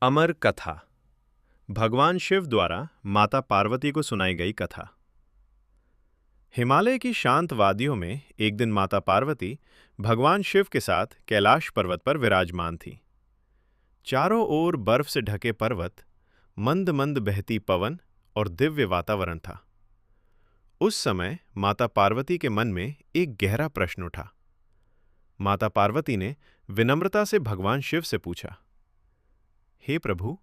अमर कथा। भगवान शिव द्वारा माता पार्वती को सुनाई गई कथा। हिमालय की शांत वादियों में एक दिन माता पार्वती भगवान शिव के साथ कैलाश पर्वत पर विराजमान थी। चारों ओर बर्फ से ढके पर्वत, मंद मंद बहती पवन और दिव्य वातावरण था। उस समय माता पार्वती के मन में एक गहरा प्रश्न उठा। माता पार्वती ने विनम्रता से भगवान शिव से पूछा, हे प्रभु,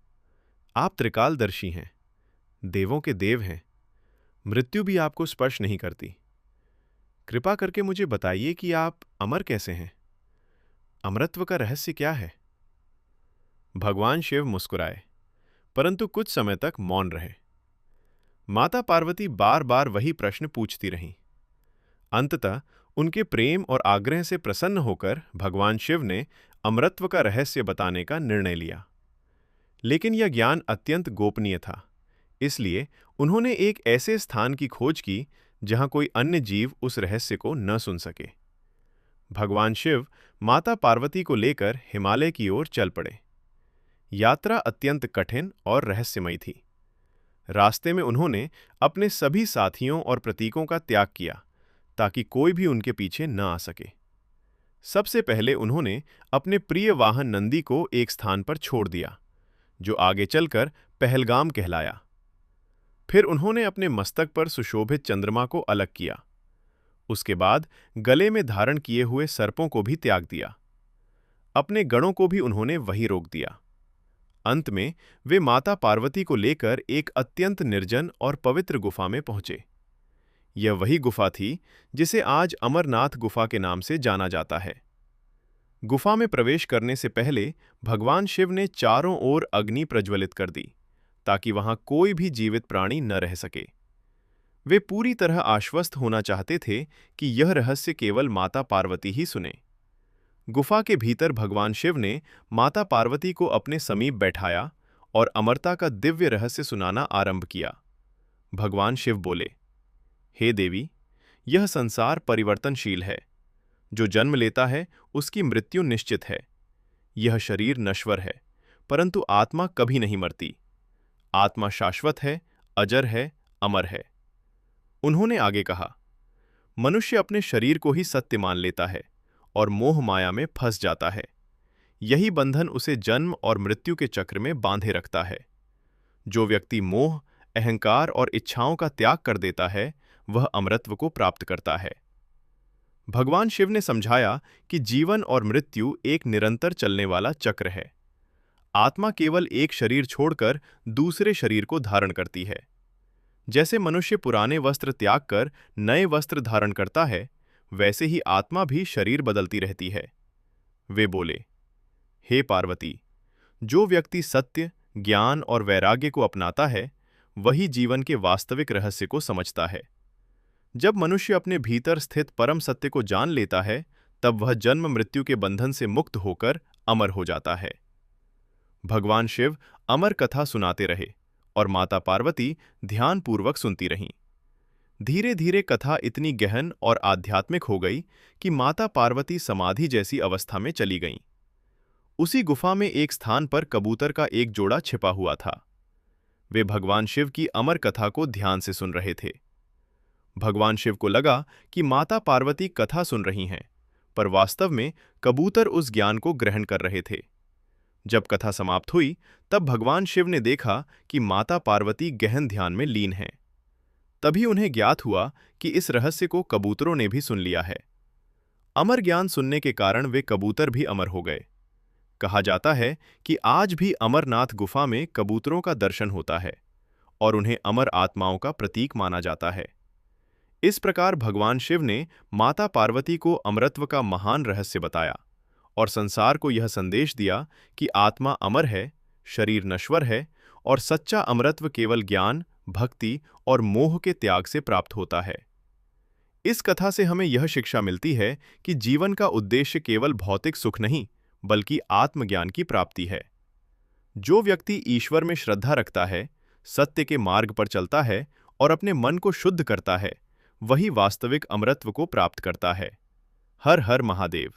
आप त्रिकालदर्शी हैं, देवों के देव हैं, मृत्यु भी आपको स्पर्श नहीं करती। कृपा करके मुझे बताइए कि आप अमर कैसे हैं? अमरत्व का रहस्य क्या है? भगवान शिव मुस्कुराए, परंतु कुछ समय तक मौन रहे। माता पार्वती बार बार वही प्रश्न पूछती रहीं। अंततः उनके प्रेम और आग्रह से प्रसन्न होकर भगवान शिव ने अमरत्व का रहस्य बताने का निर्णय लिया। लेकिन यह ज्ञान अत्यंत गोपनीय था, इसलिए उन्होंने एक ऐसे स्थान की खोज की जहां कोई अन्य जीव उस रहस्य को न सुन सके। भगवान शिव माता पार्वती को लेकर हिमालय की ओर चल पड़े। यात्रा अत्यंत कठिन और रहस्यमयी थी। रास्ते में उन्होंने अपने सभी साथियों और प्रतीकों का त्याग किया ताकि कोई भी उनके पीछे न आ सके। सबसे पहले उन्होंने अपने प्रिय वाहन नंदी को एक स्थान पर छोड़ दिया, जो आगे चलकर पहलगाम कहलाया। फिर उन्होंने अपने मस्तक पर सुशोभित चंद्रमा को अलग किया। उसके बाद गले में धारण किए हुए सर्पों को भी त्याग दिया। अपने गणों को भी उन्होंने वहीं रोक दिया। अंत में वे माता पार्वती को लेकर एक अत्यंत निर्जन और पवित्र गुफा में पहुंचे। यह वही गुफा थी जिसे आज अमरनाथ गुफा के नाम से जाना जाता है। गुफा में प्रवेश करने से पहले भगवान शिव ने चारों ओर अग्नि प्रज्वलित कर दी ताकि वहां कोई भी जीवित प्राणी न रह सके। वे पूरी तरह आश्वस्त होना चाहते थे कि यह रहस्य केवल माता पार्वती ही सुने। गुफा के भीतर भगवान शिव ने माता पार्वती को अपने समीप बैठाया और अमरता का दिव्य रहस्य सुनाना आरंभ किया। भगवान शिव बोले, हे देवी, यह संसार परिवर्तनशील है। जो जन्म लेता है उसकी मृत्यु निश्चित है। यह शरीर नश्वर है, परंतु आत्मा कभी नहीं मरती। आत्मा शाश्वत है, अजर है, अमर है। उन्होंने आगे कहा, मनुष्य अपने शरीर को ही सत्य मान लेता है और मोह माया में फंस जाता है। यही बंधन उसे जन्म और मृत्यु के चक्र में बांधे रखता है। जो व्यक्ति मोह, अहंकार और इच्छाओं का त्याग कर देता है, वह अमरत्व को प्राप्त करता है। भगवान शिव ने समझाया कि जीवन और मृत्यु एक निरंतर चलने वाला चक्र है। आत्मा केवल एक शरीर छोड़कर दूसरे शरीर को धारण करती है। जैसे मनुष्य पुराने वस्त्र त्याग कर नए वस्त्र धारण करता है, वैसे ही आत्मा भी शरीर बदलती रहती है। वे बोले, हे पार्वती, जो व्यक्ति सत्य, ज्ञान और वैराग्य को अपनाता है, वही जीवन के वास्तविक रहस्य को समझता है। जब मनुष्य अपने भीतर स्थित परम सत्य को जान लेता है, तब वह जन्म मृत्यु के बंधन से मुक्त होकर अमर हो जाता है। भगवान शिव अमर कथा सुनाते रहे और माता पार्वती ध्यानपूर्वक सुनती रहीं। धीरे धीरे कथा इतनी गहन और आध्यात्मिक हो गई कि माता पार्वती समाधि जैसी अवस्था में चली गईं। उसी गुफा में एक स्थान पर कबूतर का एक जोड़ा छिपा हुआ था। वे भगवान शिव की अमर कथा को ध्यान से सुन रहे थे। भगवान शिव को लगा कि माता पार्वती कथा सुन रही हैं, पर वास्तव में कबूतर उस ज्ञान को ग्रहण कर रहे थे। जब कथा समाप्त हुई, तब भगवान शिव ने देखा कि माता पार्वती गहन ध्यान में लीन हैं। तभी उन्हें ज्ञात हुआ कि इस रहस्य को कबूतरों ने भी सुन लिया है। अमर ज्ञान सुनने के कारण वे कबूतर भी अमर हो गए। कहा जाता है कि आज भी अमरनाथ गुफा में कबूतरों का दर्शन होता है और उन्हें अमर आत्माओं का प्रतीक माना जाता है। इस प्रकार भगवान शिव ने माता पार्वती को अमरत्व का महान रहस्य बताया और संसार को यह संदेश दिया कि आत्मा अमर है, शरीर नश्वर है और सच्चा अमरत्व केवल ज्ञान, भक्ति और मोह के त्याग से प्राप्त होता है। इस कथा से हमें यह शिक्षा मिलती है कि जीवन का उद्देश्य केवल भौतिक सुख नहीं, बल्कि आत्मज्ञान की प्राप्ति है। जो व्यक्ति ईश्वर में श्रद्धा रखता है, सत्य के मार्ग पर चलता है और अपने मन को शुद्ध करता है, वही वास्तविक अमरत्व को प्राप्त करता है। हर हर महादेव।